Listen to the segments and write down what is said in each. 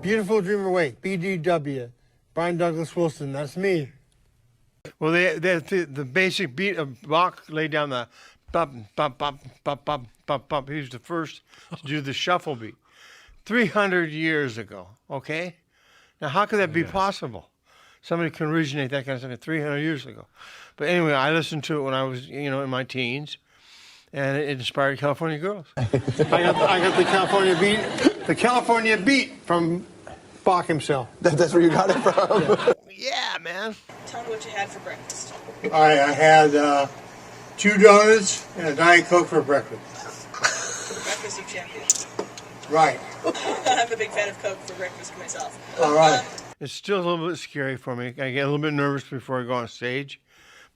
Beautiful Dream Awake, BDW, Brian Douglas Wilson, that's me. Well, the basic beat of Bach laid down the bop, bop, bop, bop, bop, bop, bop. He was the first to do the shuffle beat 300 years ago, okay? Now, how could that be possible? Somebody can originate that kind of stuff 300 years ago. But anyway, I listened to it when I was, in my teens, and it inspired California Girls. I got the California beat from Bach himself. That's where you got it from? Yeah, man. Tell me what you had for breakfast. I had 2 donuts and a Diet Coke for breakfast. Breakfast of champions. Right. I'm a big fan of Coke for breakfast myself. All right. It's still a little bit scary for me. I get a little bit nervous before I go on stage.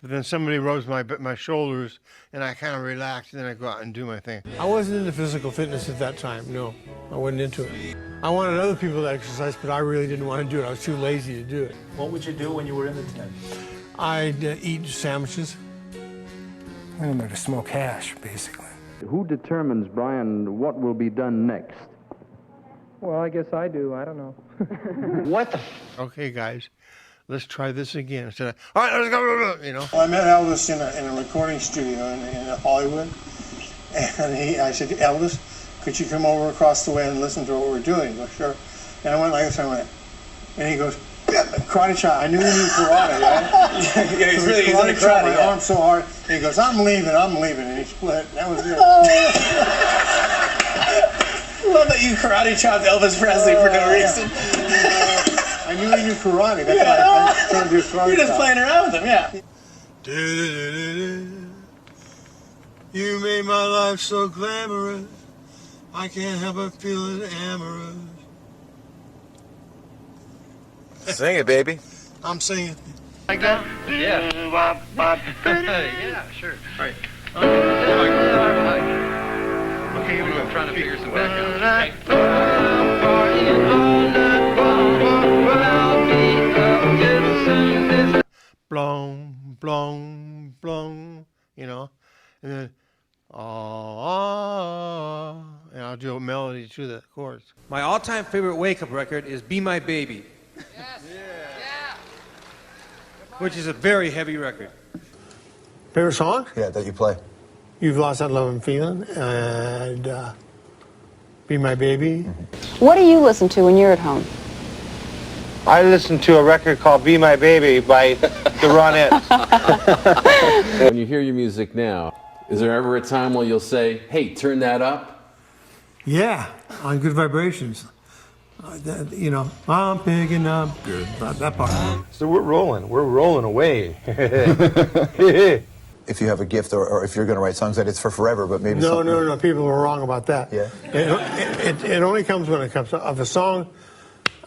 But then somebody rubs my shoulders, and I kind of relax, and then I go out and do my thing. I wasn't into physical fitness at that time, no. I wasn't into it. I wanted other people to exercise, but I really didn't want to do it. I was too lazy to do it. What would you do when you were in the tent? I'd eat sandwiches. I'm going to smoke hash, basically. Who determines, Brian, what will be done next? Well, I guess I do. I don't know. What the Okay, guys, let's try this again. I said, all right, let's go, Well, I met Elvis in a recording studio in Hollywood, and I said, Elvis, could you come over across the way and listen to what we're doing? He goes, sure. And I went like this, and he goes, yeah, karate chop. I knew he knew karate, right? Yeah, he's into karate. My arm so hard, and he goes, I'm leaving, and he split. That was it. I love that you karate chopped Elvis Presley for no reason. I knew he knew karate. That's why I tried to do karate. You're just playing around with him, yeah. You made my life so glamorous, I can't help but feel it amorous. Sing it, baby. I'm singing. Like that? Yeah. Yeah, sure. Right. Okay, here we go. I'm trying to figure some background. Blong, blong, blong, and then, and I'll do a melody to the chorus. My all-time favorite wake-up record is Be My Baby. Yes. Yeah. Which is a very heavy record. Favorite song? Yeah, that you play. You've Lost That Love and Feeling, and Be My Baby. What do you listen to when you're at home? I listened to a record called Be My Baby by the Ronettes. When you hear your music now, is there ever a time where you'll say, hey, turn that up? Yeah, on Good Vibrations. I'm picking up good, that part. So we're rolling away. If you have a gift or if you're going to write songs that it's for forever, but maybe No, people are wrong about that. Yeah. It only comes when it comes of a song.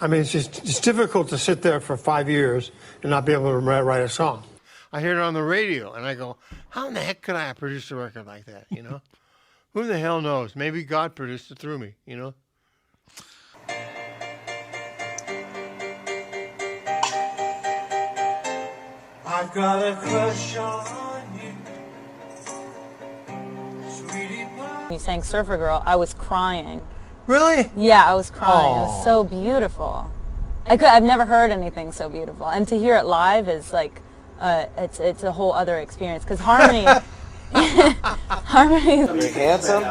I mean, it's difficult to sit there for 5 years and not be able to write a song. I hear it on the radio, and I go, how in the heck could I produce a record like that, Who the hell knows? Maybe God produced it through me, I've got a crush on you, sweetie pie. You sang Surfer Girl, I was crying. Really? Yeah, I was crying. It was so beautiful. I've never heard anything so beautiful, and to hear it live is like, it's a whole other experience because harmony. Harmony. You're handsome.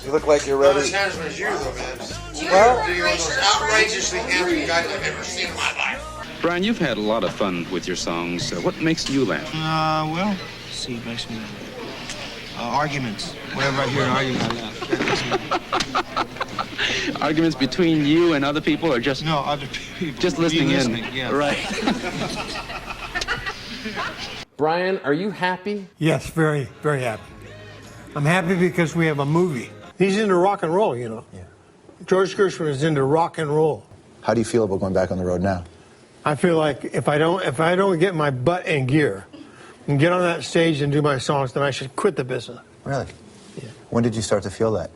You look like you're ready. Not as handsome as you, though, man. Well, You're one of the most outrageously handsome guys I've ever seen in my life. Brian, you've had a lot of fun with your songs. What makes you laugh? Well, see, it makes me arguments. Whenever I hear an argument, I laugh. That makes me... Arguments between you and other people, or just other people. Just listening in. Yeah. Right. Brian, are you happy? Yes, very, very happy. I'm happy because we have a movie. He's into rock and roll, Yeah. George Gershwin is into rock and roll. how do you feel about going back on the road now? I feel like if I don't get my butt in gear and get on that stage and do my songs, then I should quit the business. Really? Yeah. When did you start to feel that?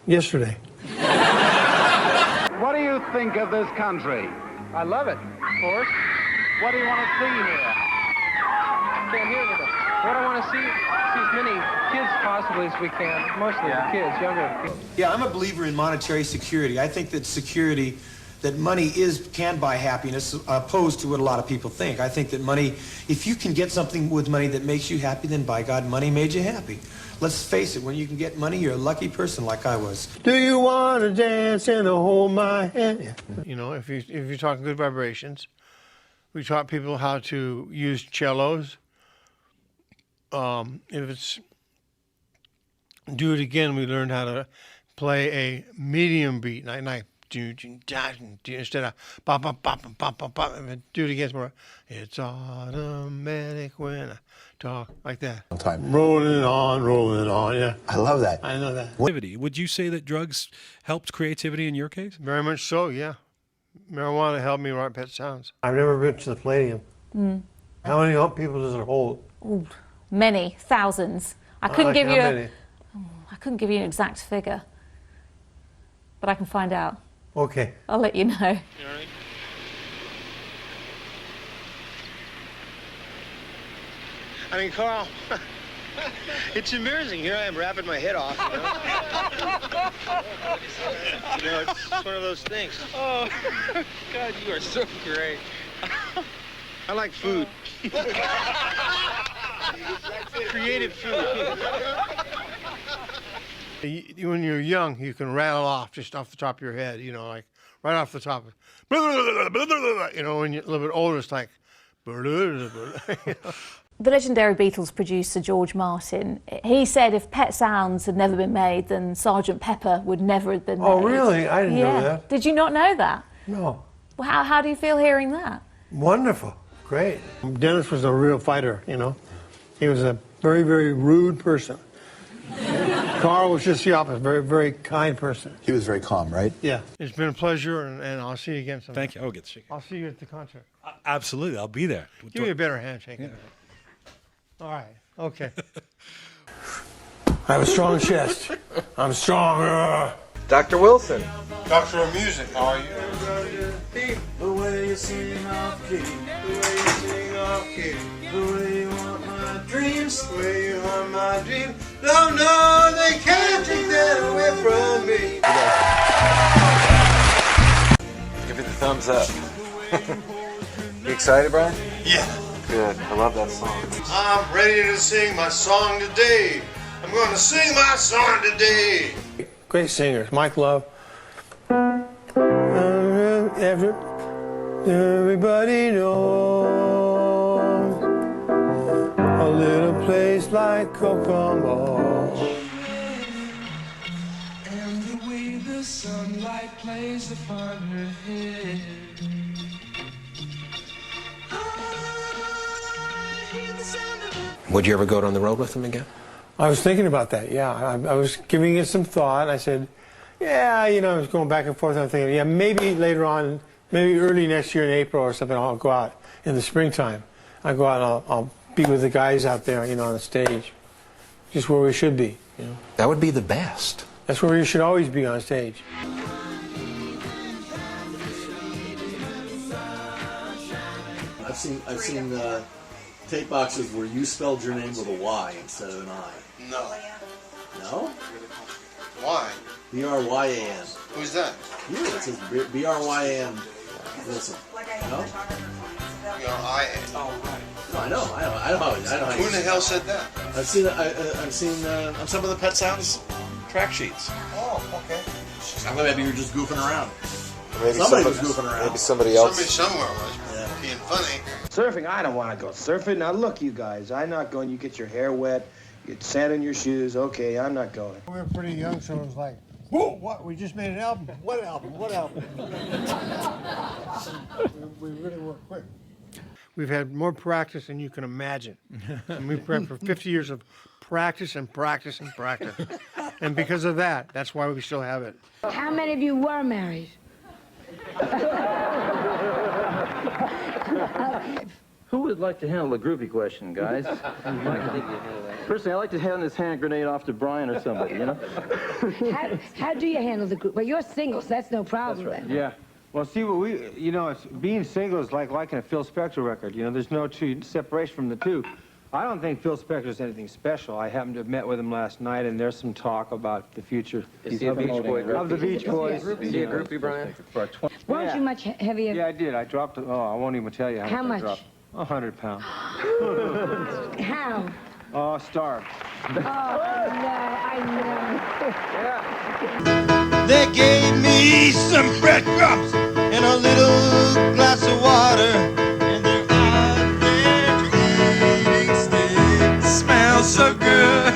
Yesterday. What do you think of this country? I love it, of course. What do you want to see here? Can't hear anything. What I want to see as many kids possibly as we can, mostly the kids, younger kids. Yeah, I'm a believer in monetary security. I think that security, that money can buy happiness, opposed to what a lot of people think. I think that money, if you can get something with money that makes you happy, then by God, money made you happy. Let's face it, when you can get money, you're a lucky person like I was. Do you want to dance and hold my hand? You know, if you're talking good vibrations, we taught people how to use cellos. If it's Do It Again, we learned how to play a medium beat, like instead of bop bop bop bop bop bop. Do It Again, it's more. It's automatic when I talk like that. Rolling on, yeah. I love that. I know that. Would you say that drugs helped creativity in your case? Very much so, yeah. Marijuana helped me write Pet Sounds. I've never been to the Palladium. How many people does it hold? Ooh, many, thousands. I couldn't give you I couldn't give you an exact figure, but I can find out. Okay. I'll let you know. I mean, Carl, it's embarrassing. Here I am rapping my head off. You know, it's one of those things. Oh, God, you are so great. I like food. Creative food. When you're young, you can rattle off just off the top of your head, you know, like right off the top. You know, when you're a little bit older, it's like. The legendary Beatles producer George Martin, he said if Pet Sounds had never been made, then Sgt. Pepper would never have been made. Oh, really? I didn't know that. Did you not know that? No. Well, how do you feel hearing that? Wonderful. Great. Dennis was a real fighter, you know. He was a very, very rude person. Carl was just the opposite, very, very kind person. He was very calm, right? Yeah. It's been a pleasure, and I'll see you again sometime. Thank you. Oh, get to shake. I'll see you at the concert. Absolutely, I'll be there. Give me a better handshake. Yeah. All right. Okay. I have a strong chest. I'm strong. Dr. Wilson. Doctor of Music, how are you? The way you sing off key, the way you sing off key, the way you want my dreams, the way you want my dreams. No, they can't take that away from me. Give me the thumbs up. You excited, Brian? Yeah. Good. I love that song. I'm ready to sing my song today. I'm going to sing my song today. Great singers. Mike Love. Everybody knows a little place like Kokomo. And the way the sunlight plays upon her head. Would you ever go on the road with them again? I was thinking about that, yeah. I was giving it some thought. I said, yeah, you know, I was going back and forth. I'm thinking, yeah, maybe later on, maybe early next year in April or something, I'll go out in the springtime. I'll go out and I'll be with the guys out there, you know, on the stage. Just where we should be, you know. That would be the best. That's where you should always be on stage. I've seen tape boxes where you spelled your name with a Y instead of an I. No. No? Why? B-R-Y-A-N. Who's that? You. It says B-R-Y-A-N. Wilson. No? B-R-I-N. Oh, right. No, I know how Who in the hell said that? I've seen on some of the Pet Sounds track sheets. Oh, okay. Maybe you're just goofing around. Maybe somebody was goofing around. Maybe somebody else. Somebody somewhere was being funny. Surfing? I don't want to go surfing. Now look, you guys, I'm not going. You get your hair wet, you get sand in your shoes. Okay, I'm not going. We were pretty young, so it was like, whoa, what? We just made an album? What album? What album? we really were quick. We've had more practice than you can imagine. And we've prepped for 50 years of practice and practice and practice. And because of that, that's why we still have it. How many of you were married? Who would like to handle the groupie question, guys? Personally, I like to hand this hand grenade off to Brian or somebody, you know? How do you handle the group? Well, you're single, so that's no problem then. Yeah. Well, see, what being single is like liking a Phil Spector record. You know, there's no separation from the two. I don't think Phil Spector's anything special. I happened to have met with him last night, and there's some talk about the future Is he a Beach Boy groupie? of the Beach Boys. Is he a groupie, Brian? Weren't you much heavier? Yeah, I did. I dropped, I won't even tell you How much? I dropped. 100 pounds. How? Oh, starved. Oh, no, I know. They gave me some breadcrumbs and a little glass of water, and their eating stick smells so good.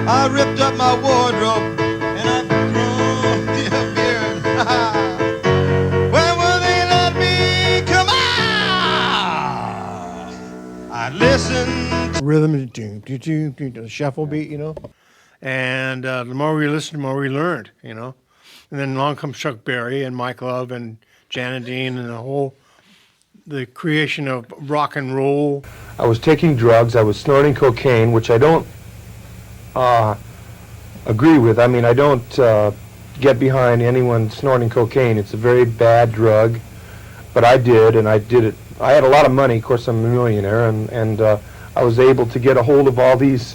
I ripped up my wardrobe and I threw me a beard. When will they let me come out? I listened to Rhythm is the shuffle beat, you know. And the more we listened, the more we learned, you know. And then along comes Chuck Berry and Mike Love and Janet Dean and the creation of rock and roll. I was taking drugs. I was snorting cocaine, which I don't agree with. I mean, I don't get behind anyone snorting cocaine. It's a very bad drug, but I did, and I did it. I had a lot of money. Of course, I'm a millionaire, and I was able to get a hold of all these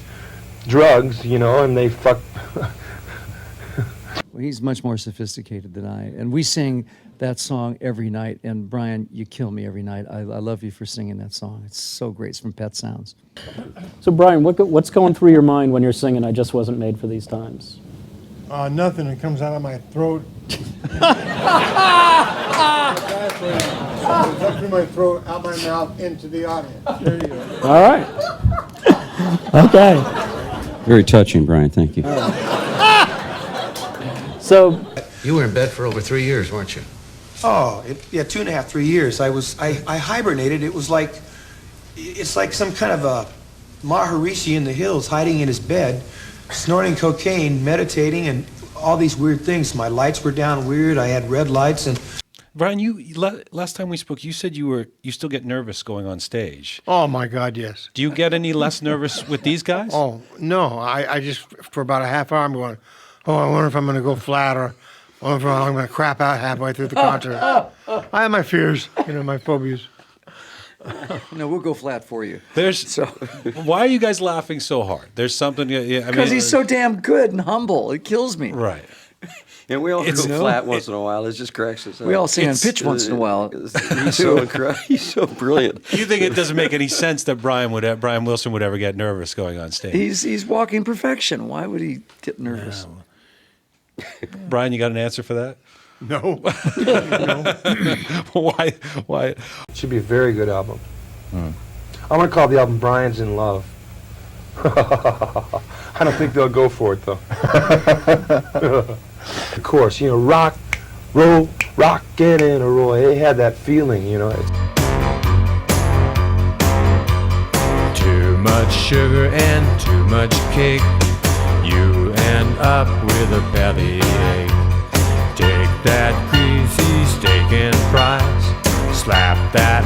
drugs, you know, and they fuck. Well, he's much more sophisticated than I, and we sing that song every night. And Brian, you kill me every night. I love you for singing that song. It's so great. It's from Pet Sounds. So Brian, what's going through your mind when you're singing "I Just Wasn't Made for These Times"? Nothing. It comes out of my throat. Up through my throat, out my mouth, into the audience. There you go. All right. Okay. Very touching, Brian. Thank you. So You were in bed for over 3 years, weren't you? Oh, yeah, 2.5, 3 years. I hibernated. It's like some kind of a Maharishi in the hills, hiding in his bed, snorting cocaine, meditating, and all these weird things. My lights were down weird. I had red lights. And Brian, last time we spoke, you said you still get nervous going on stage. Oh my God, yes. Do you get any less nervous with these guys? Oh no, I just for about a half hour I'm going, oh, I wonder if I'm going to go flat or I wonder if I'm going to crap out halfway through the concert. I have my fears, you know, my phobias. No, we'll go flat for you. Why are you guys laughing so hard? There's something. Because he's so damn good and humble. It kills me. Right. And we all go flat once in a while. It just cracks us up. We all sing on pitch once in a while. He's so incredible. He's so brilliant. You think it doesn't make any sense that Brian Wilson would ever get nervous going on stage? He's walking perfection. Why would he get nervous? No. Brian, you got an answer for that? No. Why? It should be a very good album. I'm going to call the album Brian's in Love. I don't think they'll go for it, though. Of course, you know, rock, roll, rock, get in a roll. It had that feeling, you know. Too much sugar and too much cake. You end up with a bellyache. Take that greasy steak and fries. Slap that